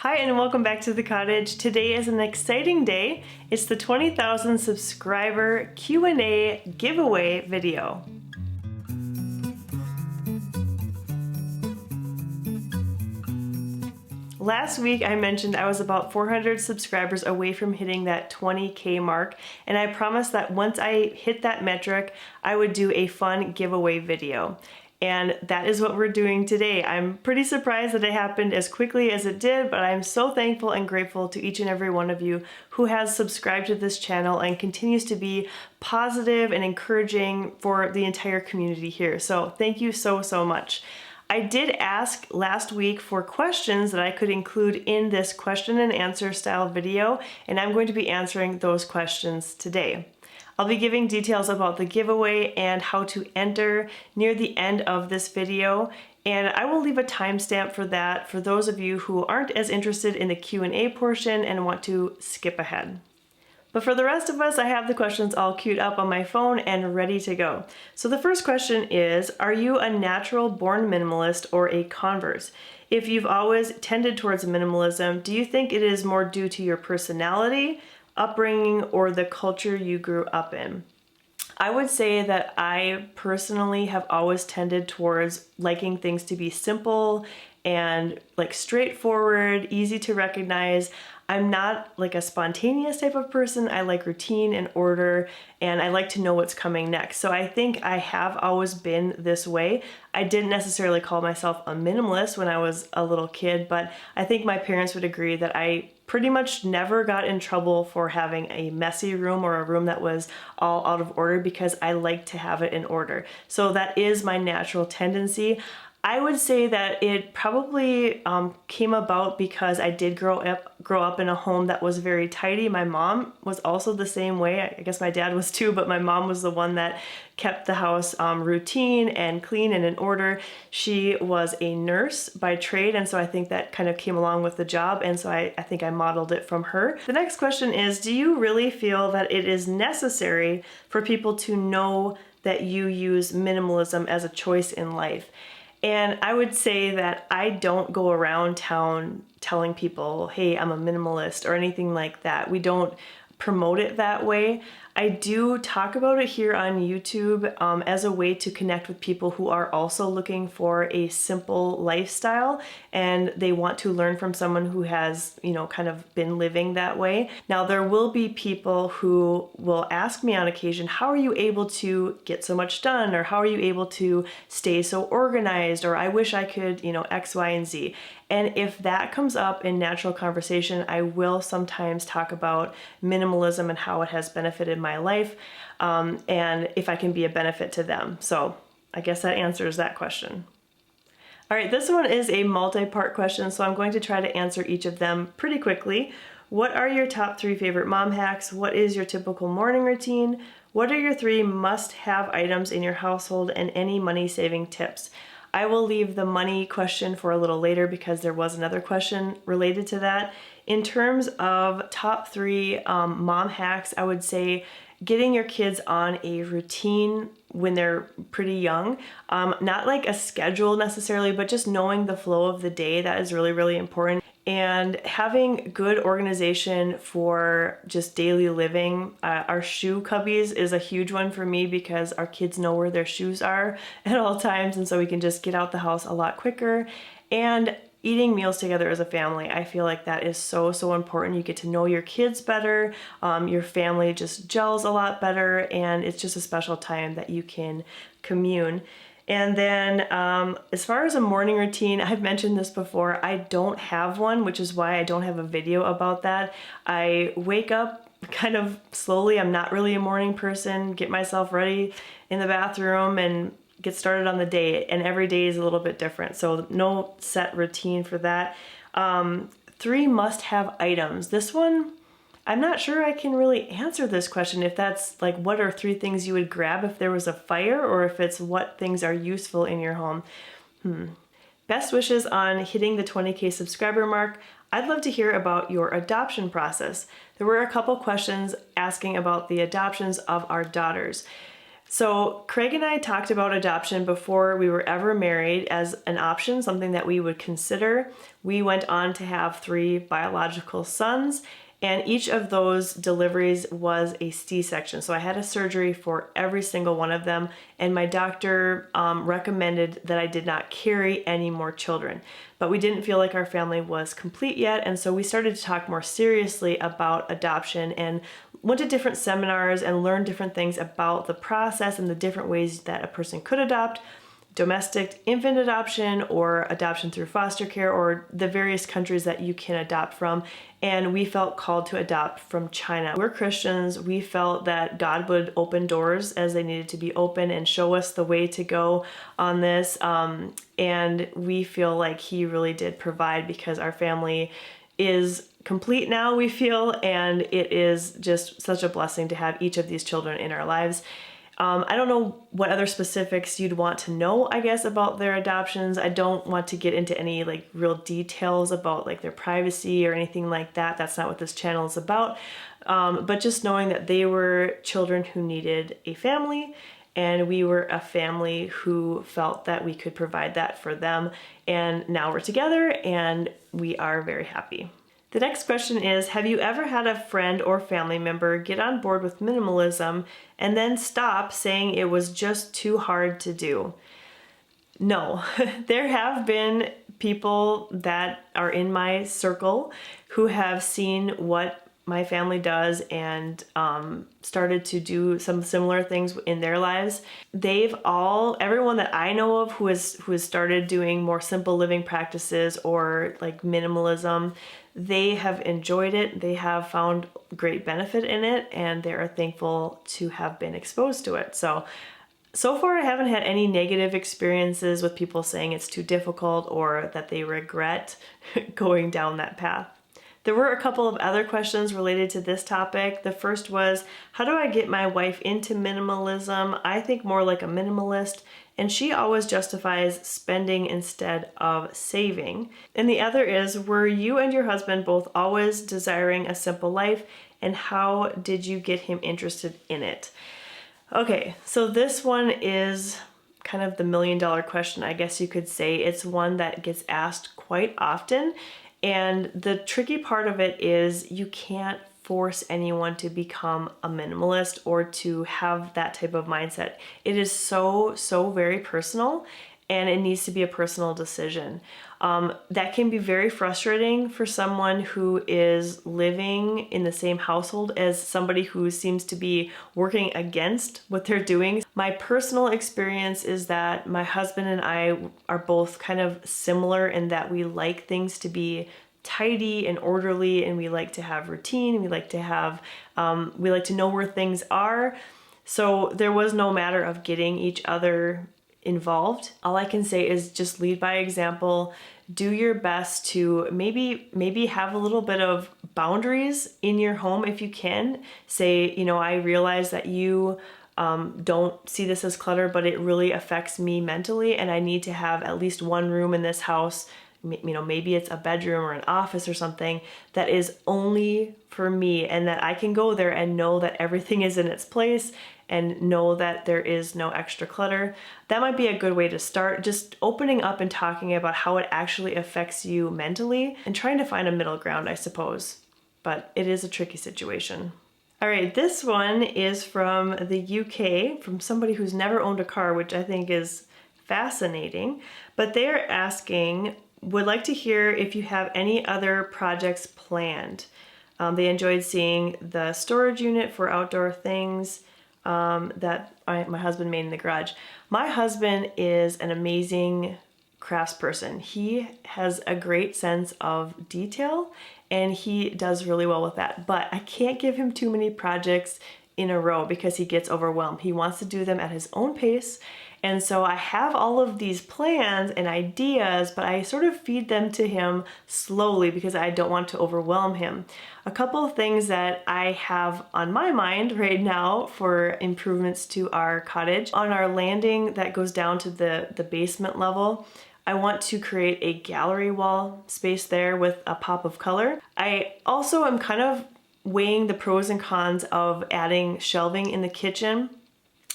Hi and welcome back to the cottage. Today is an exciting day. It's the 20,000 subscriber Q&A giveaway video. Last week I mentioned I was about 400 subscribers away from hitting that 20K mark, and I promised that once I hit that metric I would do a fun giveaway video. And that is what we're doing today. I'm pretty surprised that it happened as quickly as it did, but I'm so thankful and grateful to each and every one of you who has subscribed to this channel and continues to be positive and encouraging for the entire community here. So thank you so much. I did ask last week for questions that I could include in this question and answer style video, and I'm going to be answering those questions today. I'll be giving details about the giveaway and how to enter near the end of this video, and I will leave a timestamp for that for those of you who aren't as interested in the Q&A portion and want to skip ahead. But for the rest of us, I have the questions all queued up on my phone and ready to go. So the first question is, are you a natural born minimalist or a convert? If you've always tended towards minimalism, do you think it is more due to your personality, upbringing, or the culture you grew up in? I would say that I personally have always tended towards liking things to be simple and like straightforward, easy to recognize. I'm not like a spontaneous type of person. I like routine and order, and I like to know what's coming next. So I think I have always been this way. I didn't necessarily call myself a minimalist when I was a little kid, but I think my parents would agree that I pretty much never got in trouble for having a messy room or a room that was all out of order because I like to have it in order. So that is my natural tendency. I would say that it probably came about because I did grow up in a home that was very tidy. My mom was also the same way. I guess my dad was too, but my mom was the one that kept the house routine and clean and in order. She was a nurse by trade, and so I think that kind of came along with the job, and so I think I modeled it from her. The next question is, do you really feel that it is necessary for people to know that you use minimalism as a choice in life? And I would say that I don't go around town telling people, hey, I'm a minimalist or anything like that. We don't promote it that way. I do talk about it here on YouTube as a way to connect with people who are also looking for a simple lifestyle and they want to learn from someone who has, kind of been living that way. Now, there will be people who will ask me on occasion, how are you able to get so much done? Or how are you able to stay so organized? Or I wish I could, X, Y, and Z. And if that comes up in natural conversation, I will sometimes talk about minimalism and how it has benefited my life, and if I can be a benefit to them. So I guess that answers that question. All right, this one is a multi-part question, so I'm going to try to answer each of them pretty quickly. What are your top 3 favorite mom hacks? What is your typical morning routine? What are your 3 must-have items in your household, and any money-saving tips? I will leave the money question for a little later because there was another question related to that. In terms of top 3 mom hacks, I would say getting your kids on a routine when they're pretty young. Not like a schedule necessarily, but just knowing the flow of the day. That is really important. And having good organization for just daily living. Our shoe cubbies is a huge one for me because our kids know where their shoes are at all times, and so we can just get out the house a lot quicker. And eating meals together as a family, I feel like that is so important. You get to know your kids better, your family just gels a lot better, and it's just a special time that you can commune. And then as far as a morning routine, I've mentioned this before, I don't have one, which is why I don't have a video about that. I wake up kind of slowly. I'm not really a morning person, get myself ready in the bathroom and get started on the day, and every day is a little bit different, so no set routine for that. 3 must-have items. This one, I'm not sure I can really answer this question if that's like what are 3 things you would grab if there was a fire, or if it's what things are useful in your home. Best wishes on hitting the 20K subscriber mark. I'd love to hear about your adoption process. There were a couple questions asking about the adoptions of our daughters. So Craig and I talked about adoption before we were ever married as an option, something that we would consider. We went on to have 3 biological sons, and each of those deliveries was a C-section. So I had a surgery for every single one of them, and my doctor recommended that I did not carry any more children. But we didn't feel like our family was complete yet, and so we started to talk more seriously about adoption and went to different seminars and learned different things about the process and the different ways that a person could adopt, domestic infant adoption or adoption through foster care, or the various countries that you can adopt from. And we felt called to adopt from China. We're Christians. We felt that God would open doors as they needed to be open and show us the way to go on this. And we feel like He really did provide, because our family is complete now, we feel, and it is just such a blessing to have each of these children in our lives. I don't know what other specifics you'd want to know, I guess, about their adoptions. I don't want to get into any like real details about like their privacy or anything like that. That's not what this channel is about. But just knowing that they were children who needed a family, and we were a family who felt that we could provide that for them. And now we're together and we are very happy. The next question is, have you ever had a friend or family member get on board with minimalism and then stop, saying it was just too hard to do? No. There have been people that are in my circle who have seen what my family does and started to do some similar things in their lives. Everyone that I know of who has started doing more simple living practices or like minimalism, they have enjoyed it. They have found great benefit in it, and they are thankful to have been exposed to it. So far I haven't had any negative experiences with people saying it's too difficult or that they regret going down that path. There were a couple of other questions related to this topic. The first was, how do I get my wife into minimalism? I think more like a minimalist, and she always justifies spending instead of saving. And the other is, were you and your husband both always desiring a simple life, and how did you get him interested in it? Okay, so this one is kind of the $1 million question, I guess you could say. It's one that gets asked quite often. And the tricky part of it is you can't force anyone to become a minimalist or to have that type of mindset. It is so very personal, and it needs to be a personal decision. That can be very frustrating for someone who is living in the same household as somebody who seems to be working against what they're doing. My personal experience is that my husband and I are both kind of similar in that we like things to be tidy and orderly, and we like to have routine. We like to know where things are. So there was no matter of getting each other involved. All I can say is just lead by example. Do your best to maybe have a little bit of boundaries in your home if you can. Say, I realize that you don't see this as clutter, but it really affects me mentally, and I need to have at least one room in this house. Maybe it's a bedroom or an office or something that is only for me, and that I can go there and know that everything is in its place and know that there is no extra clutter. That might be a good way to start, just opening up and talking about how it actually affects you mentally and trying to find a middle ground, I suppose. But it is a tricky situation. All right, this one is from the UK, from somebody who's never owned a car, which I think is fascinating. But they're asking, would like to hear if you have any other projects planned. They enjoyed seeing the storage unit for outdoor things that my husband made in the garage. My husband is an amazing craftsperson. He has a great sense of detail, and he does really well with that. But I can't give him too many projects in a row because he gets overwhelmed. He wants to do them at his own pace. And so I have all of these plans and ideas, but I sort of feed them to him slowly because I don't want to overwhelm him. A couple of things that I have on my mind right now for improvements to our cottage. On our landing that goes down to the basement level, I want to create a gallery wall space there with a pop of color. I also am kind of weighing the pros and cons of adding shelving in the kitchen.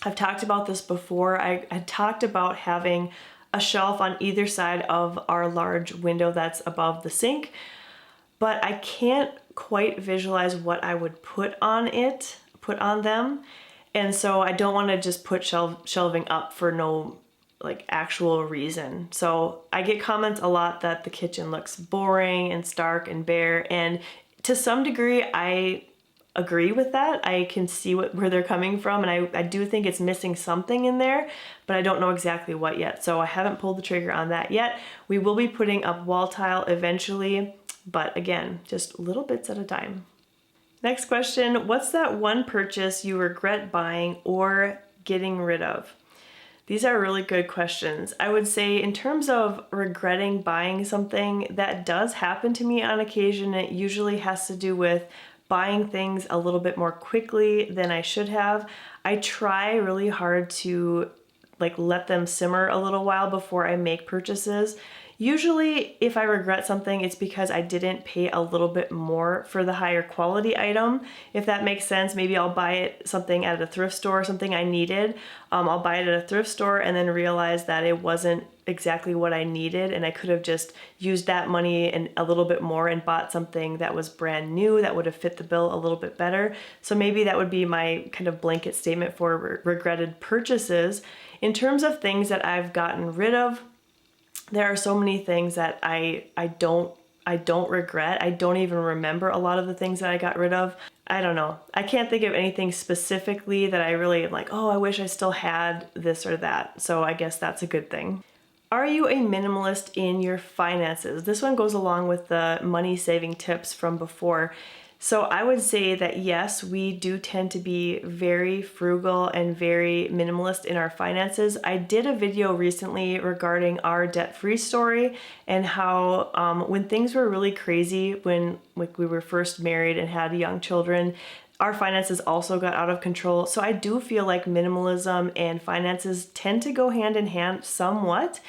I've talked about this before. I talked about having a shelf on either side of our large window that's above the sink, but I can't quite visualize what I would put on them. And so I don't want to just put shelving up for no like actual reason. So I get comments a lot that the kitchen looks boring and stark and bare, and to some degree I agree with that. I can see where they're coming from, and I do think it's missing something in there, but I don't know exactly what yet. So I haven't pulled the trigger on that yet. We will be putting up wall tile eventually, but again, just little bits at a time. Next question, what's that one purchase you regret buying or getting rid of? These are really good questions. I would say in terms of regretting buying something, that does happen to me on occasion. It usually has to do with buying things a little bit more quickly than I should have. I try really hard to let them simmer a little while before I make purchases. Usually if I regret something, it's because I didn't pay a little bit more for the higher quality item. If that makes sense, maybe I'll buy something at a thrift store, something I needed. I'll buy it at a thrift store and then realize that it wasn't exactly what I needed, and I could have just used that money and a little bit more and bought something that was brand new that would have fit the bill a little bit better. So maybe that would be my kind of blanket statement for regretted purchases. In terms of things that I've gotten rid of, there are so many things that I don't regret. I don't even remember a lot of the things that I got rid of. I don't know. I can't think of anything specifically that I really am like, oh, I wish I still had this or that. So I guess that's a good thing. Are you a minimalist in your finances? This one goes along with the money saving tips from before. So I would say that yes, we do tend to be very frugal and very minimalist in our finances. I did a video recently regarding our debt-free story and how when things were really crazy, when we were first married and had young children, our finances also got out of control. So I do feel like minimalism and finances tend to go hand in hand somewhat.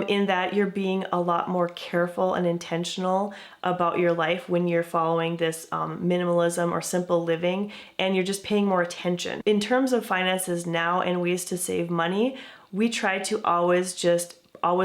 In that you're being a lot more careful and intentional about your life when you're following this minimalism or simple living, and you're just paying more attention. In terms of finances now and ways to save money, we try to always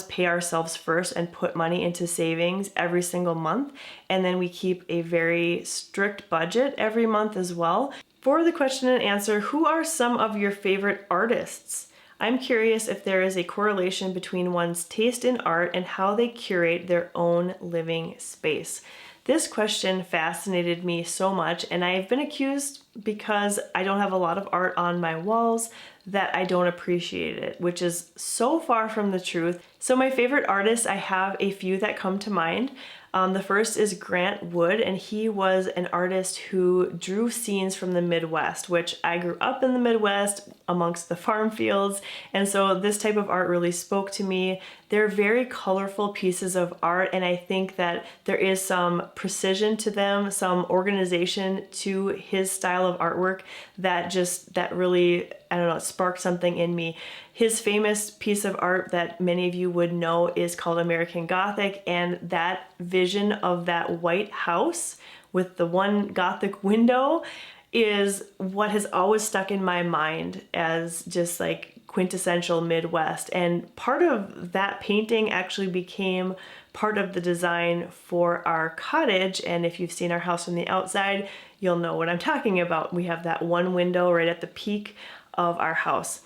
pay ourselves first and put money into savings every single month, and then we keep a very strict budget every month as well. For the question and answer, who are some of your favorite artists? I'm curious if there is a correlation between one's taste in art and how they curate their own living space. This question fascinated me so much, and I've been accused because I don't have a lot of art on my walls that I don't appreciate it, which is so far from the truth. So my favorite artists, I have a few that come to mind. The first is Grant Wood, and he was an artist who drew scenes from the Midwest, which I grew up in the Midwest amongst the farm fields, and so this type of art really spoke to me. They're very colorful pieces of art, and I think that there is some precision to them, some organization to his style of artwork that really, I don't know, sparked something in me. His famous piece of art that many of you would know is called American Gothic, and that vision of that white house with the one Gothic window is what has always stuck in my mind as just like quintessential Midwest. And part of that painting actually became part of the design for our cottage, and if you've seen our house from the outside, you'll know what I'm talking about. We have that one window right at the peak of our house.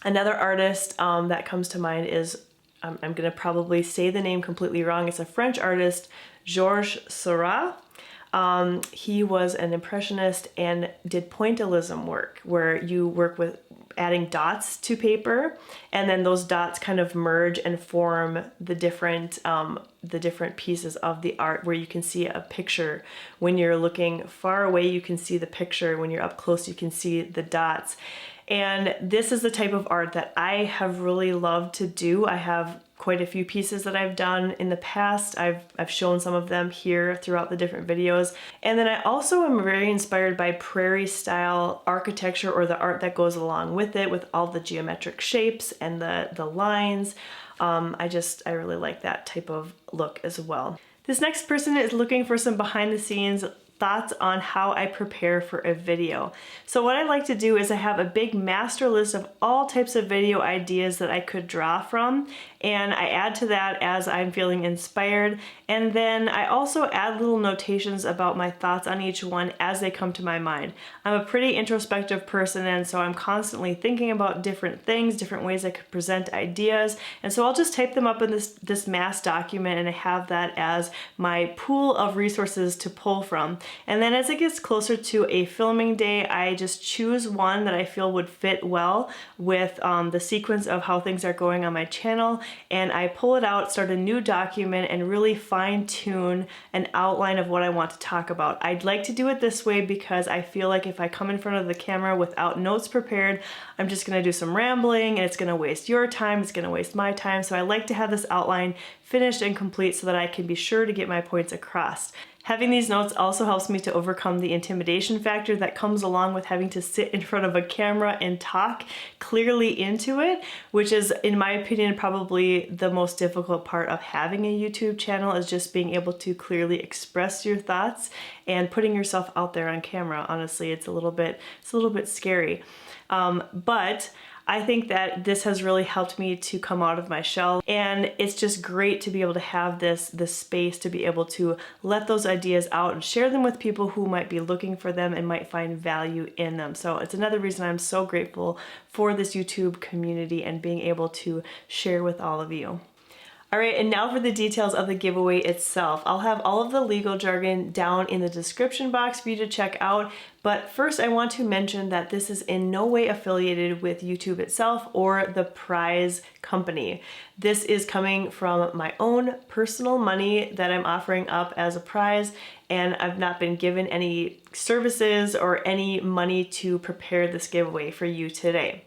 Another artist that comes to mind is, I'm gonna probably say the name completely wrong, it's a French artist, Georges Seurat. He was an impressionist and did pointillism work, where you work with adding dots to paper, and then those dots kind of merge and form the different pieces of the art, where you can see a picture. When you're looking far away, you can see the picture. When you're up close, you can see the dots. And this is the type of art that I have really loved to do. I have quite a few pieces that I've done in the past. I've shown some of them here throughout the different videos. And then I also am very inspired by prairie style architecture, or the art that goes along with it, with all the geometric shapes and the lines. I really like that type of look as well. This next person is looking for some behind the scenes thoughts on how I prepare for a video. So what I like to do is I have a big master list of all types of video ideas that I could draw from, and I add to that as I'm feeling inspired, and then I also add little notations about my thoughts on each one as they come to my mind. I'm a pretty introspective person, and so I'm constantly thinking about different things, different ways I could present ideas, and so I'll just type them up in this mass document, and I have that as my pool of resources to pull from. And then as it gets closer to a filming day, I just choose one that I feel would fit well with the sequence of how things are going on my channel, and I pull it out, start a new document, and really fine-tune an outline of what I want to talk about. I'd like to do it this way because I feel like if I come in front of the camera without notes prepared, I'm just gonna do some rambling, and it's gonna waste your time, it's gonna waste my time, so I like to have this outline finished and complete so that I can be sure to get my points across. Having these notes also helps me to overcome the intimidation factor that comes along with having to sit in front of a camera and talk clearly into it, which is, in my opinion, probably the most difficult part of having a YouTube channel, is just being able to clearly express your thoughts and putting yourself out there on camera. Honestly, it's a little bit scary. But I think that this has really helped me to come out of my shell, and it's just great to be able to have this space to be able to let those ideas out and share them with people who might be looking for them and might find value in them. So it's another reason I'm so grateful for this YouTube community and being able to share with all of you. All right, and now for the details of the giveaway itself. I'll have all of the legal jargon down in the description box for you to check out, but first I want to mention that this is in no way affiliated with YouTube itself or the prize company. This is coming from my own personal money that I'm offering up as a prize, and I've not been given any services or any money to prepare this giveaway for you today.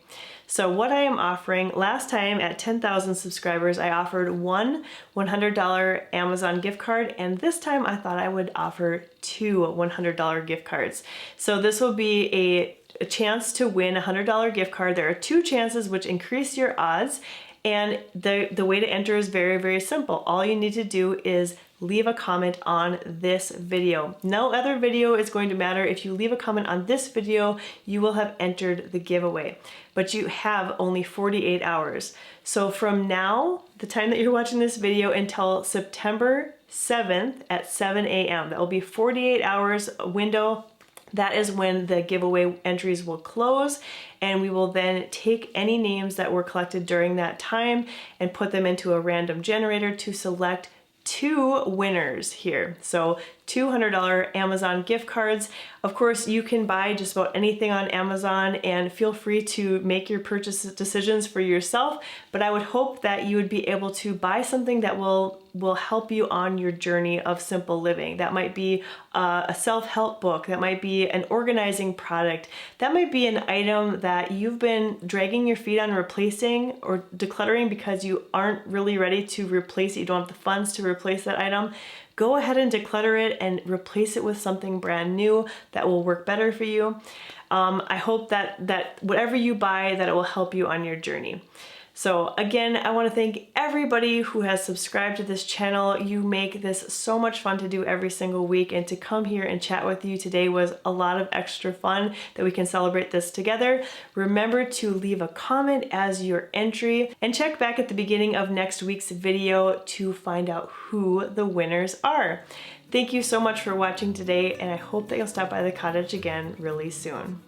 So what I am offering, last time at 10,000 subscribers, I offered one $100 Amazon gift card, and this time I thought I would offer two $100 gift cards. So this will be a chance to win a $100 gift card. There are two chances, which increase your odds, and the way to enter is very, very simple. All you need to do is leave a comment on this video. No other video is going to matter. If you leave a comment on this video, you will have entered the giveaway. But you have only 48 hours. So from now, the time that you're watching this video, until September 7th at 7 a.m., that will be 48 hours window. That is when the giveaway entries will close, and we will then take any names that were collected during that time and put them into a random generator to select two winners here. So $200 Amazon gift cards. Of course, you can buy just about anything on Amazon, and feel free to make your purchase decisions for yourself, but I would hope that you would be able to buy something that will help you on your journey of simple living. That might be a self-help book, that might be an organizing product, that might be an item that you've been dragging your feet on replacing or decluttering because you aren't really ready to replace it, you don't have the funds to replace that item. Go ahead and declutter it and replace it with something brand new that will work better for you. I hope that whatever you buy, that it will help you on your journey. So again, I want to thank everybody who has subscribed to this channel. You make this so much fun to do every single week, and to come here and chat with you today was a lot of extra fun that we can celebrate this together. Remember to leave a comment as your entry, and check back at the beginning of next week's video to find out who the winners are. Thank you so much for watching today, and I hope that you'll stop by the cottage again really soon.